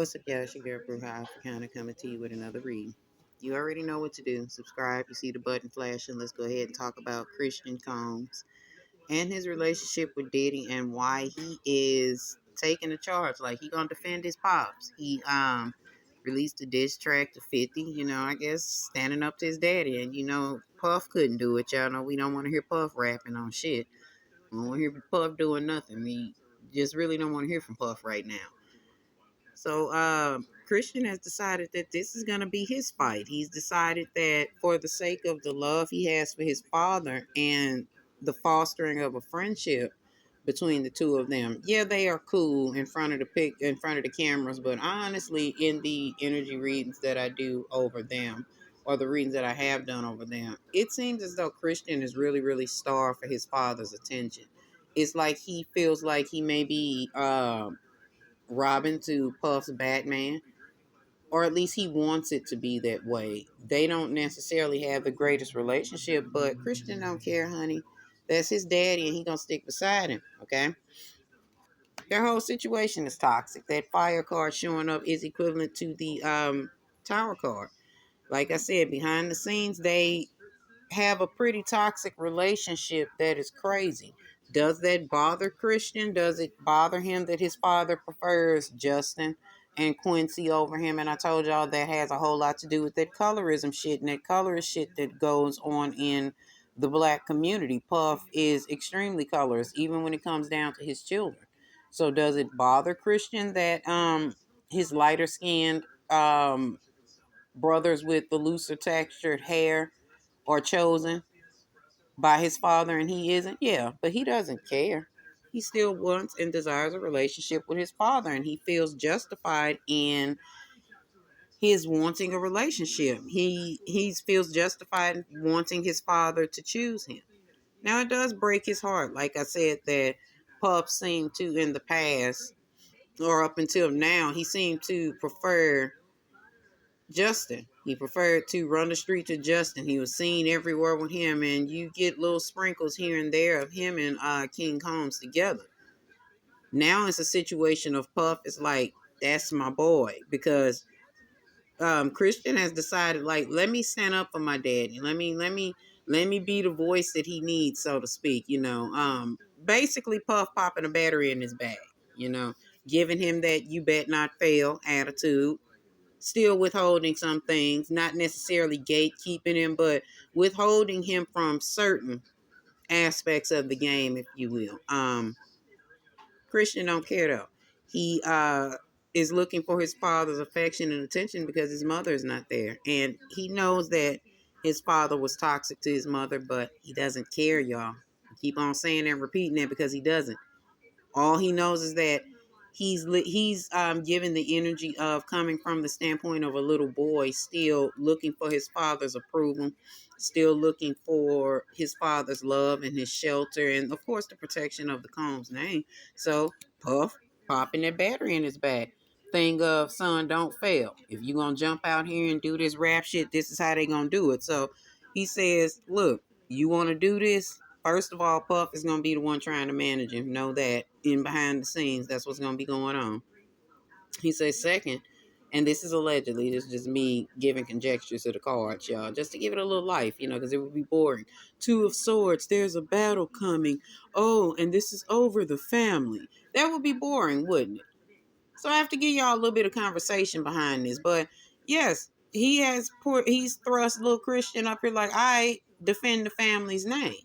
What's up, y'all? It's your girl, Brew Africana, coming to you with another read. You already know what to do. Subscribe. You see the button flashing. Let's go ahead and talk about Christian Combs and his relationship with Diddy and why he is taking the charge. Like, he gonna defend his pops. He released a diss track to 50, I guess standing up to his daddy. And, Puff couldn't do it. Y'all know we don't want to hear Puff rapping on shit. We don't want to hear Puff doing nothing. We just really don't want to hear from Puff right now. So Christian has decided that this is going to be his fight. He's decided that for the sake of the love he has for his father and the fostering of a friendship between the two of them. Yeah, they are cool in front of the cameras, but honestly, in the energy readings that I do over them, or the readings that I have done over them, it seems as though Christian is really, really starved for his father's attention. It's like he feels like he may be Robin to Puff's Batman, or at least he wants it to be that way. They don't necessarily have the greatest relationship, but Christian don't care, honey. That's his daddy, and he gonna stick beside him. Okay, their whole situation is toxic. That fire card showing up is equivalent to the tower card. Like I said, behind the scenes, they have a pretty toxic relationship that is crazy. Does that bother Christian? Does it bother him that his father prefers Justin and Quincy over him? And I told y'all that has a whole lot to do with that colorism shit and that colorist shit that goes on in the black community. Puff is extremely colorist, even when it comes down to his children. So does it bother Christian that his lighter skinned brothers with the looser textured hair are chosen by his father and he isn't? Yeah, but he doesn't care. He still wants and desires a relationship with his father, and he feels justified in his wanting a relationship. He feels justified in wanting his father to choose him. Now, it does break his heart, like I said, that Puff seemed to in the past, or up until now, he seemed to prefer Justin. He preferred to run the street to Justin. He was seen everywhere with him, and you get little sprinkles here and there of him and King Combs together. Now it's a situation of Puff. It's like, that's my boy, because Christian has decided, like, let me stand up for my daddy. Let me be the voice that he needs, so to speak. Basically Puff popping a battery in his bag. Giving him that "you bet not fail" attitude, still withholding some things, not necessarily gatekeeping him, but withholding him from certain aspects of the game, if you will. Christian don't care though. He is looking for his father's affection and attention because his mother is not there. And he knows that his father was toxic to his mother, but he doesn't care, y'all. I keep on saying and repeating that because he doesn't. All he knows is that he's given the energy of coming from the standpoint of a little boy, still looking for his father's approval, still looking for his father's love and his shelter, and of course the protection of the Combs name. So Puff popping that battery in his back. Thing of, son, don't fail. If you gonna jump out here and do this rap shit, this is how they gonna do it. So he says, look, you want to do this? First of all, Puff is going to be the one trying to manage him. Know that in behind the scenes, that's what's going to be going on. He says, second, and this is allegedly, this is just me giving conjectures to the cards, y'all, just to give it a little life, because it would be boring. Two of Swords, there's a battle coming. Oh, and this is over the family. That would be boring, wouldn't it? So I have to give y'all a little bit of conversation behind this. But yes, he's thrust little Christian up here like, I defend the family's name.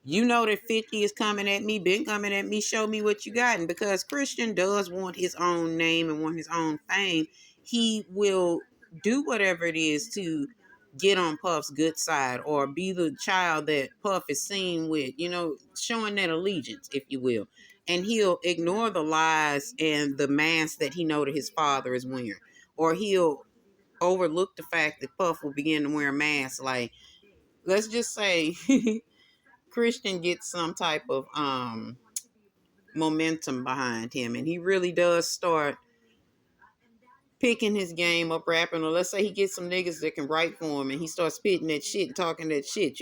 You know that 50 is coming at me, been coming at me, show me what you got. And because Christian does want his own name and want his own fame, he will do whatever it is to get on Puff's good side or be the child that Puff is seen with, showing that allegiance, if you will. And he'll ignore the lies and the mask that he know that his father is wearing. Or he'll overlook the fact that Puff will begin to wear a mask. Like, let's just say Christian gets some type of momentum behind him, and he really does start picking his game up, rapping, or let's say he gets some niggas that can write for him, and he starts spitting that shit and talking that shit,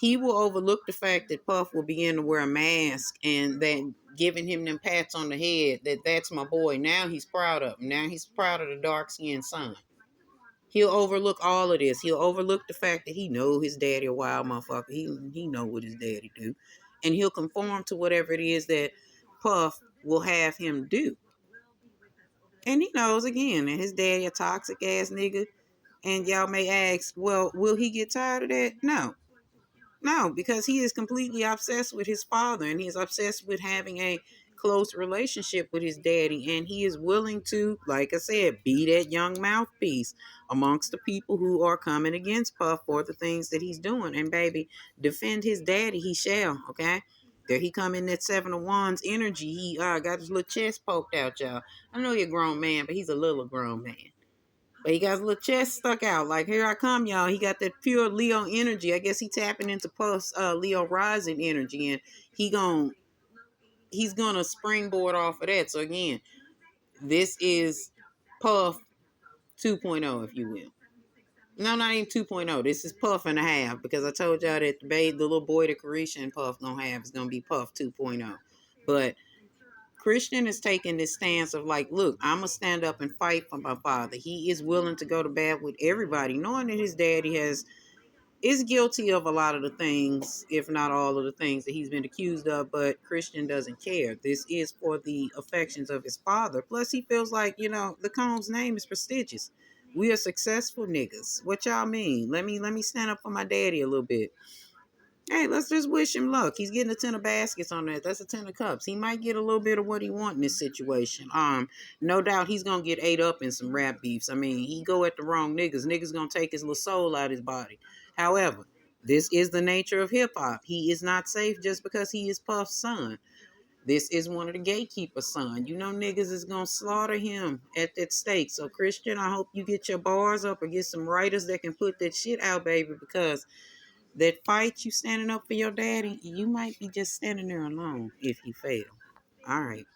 he will overlook the fact that Puff will begin to wear a mask and then giving him them pats on the head that's my boy. Now he's proud of him. Now he's proud of the dark-skinned son. He'll overlook all of this. He'll overlook the fact that he know his daddy a wild motherfucker. He know what his daddy do. And he'll conform to whatever it is that Puff will have him do. And he knows again that his daddy a toxic ass nigga. And y'all may ask, well, will he get tired of that? No. No, because he is completely obsessed with his father and he's obsessed with having a close relationship with his daddy. And he is willing to, like I said, be that young mouthpiece amongst the people who are coming against Puff for the things that he's doing. And baby, defend his daddy, he shall, okay? There he come in that Seven of Wands energy. He got his little chest poked out, y'all. I know you're a grown man, but he's a little grown man. But he got his little chest stuck out. Like, here I come, y'all. He got that pure Leo energy. I guess he tapping into Puff's Leo rising energy. And he's gonna springboard off of that. So again, this is Puff 2.0, if you will. No, not even 2.0. This is Puff and a half. Because I told y'all that the little boy that Carisha and Puff gonna have is gonna be Puff 2.0. But Christian is taking this stance of like, look, I'm going to stand up and fight for my father. He is willing to go to bat with everybody, knowing that his daddy is guilty of a lot of the things, if not all of the things that he's been accused of, but Christian doesn't care. This is for the affections of his father. Plus, he feels like, the Combs name is prestigious. We are successful niggas. What y'all mean? Let me stand up for my daddy a little bit. Hey, let's just wish him luck. He's getting a 10 of baskets on that. That's a 10 of cups. He might get a little bit of what he wants in this situation. No doubt he's gonna get ate up in some rap beefs. I mean, he go at the wrong niggas. Niggas gonna take his little soul out of his body. However, this is the nature of hip hop. He is not safe just because he is Puff's son. This is one of the Gatekeeper's son. Niggas is gonna slaughter him at that stake. So Christian, I hope you get your bars up or get some writers that can put that shit out, baby, because that fight you standing up for your daddy, you might be just standing there alone if you fail. All right.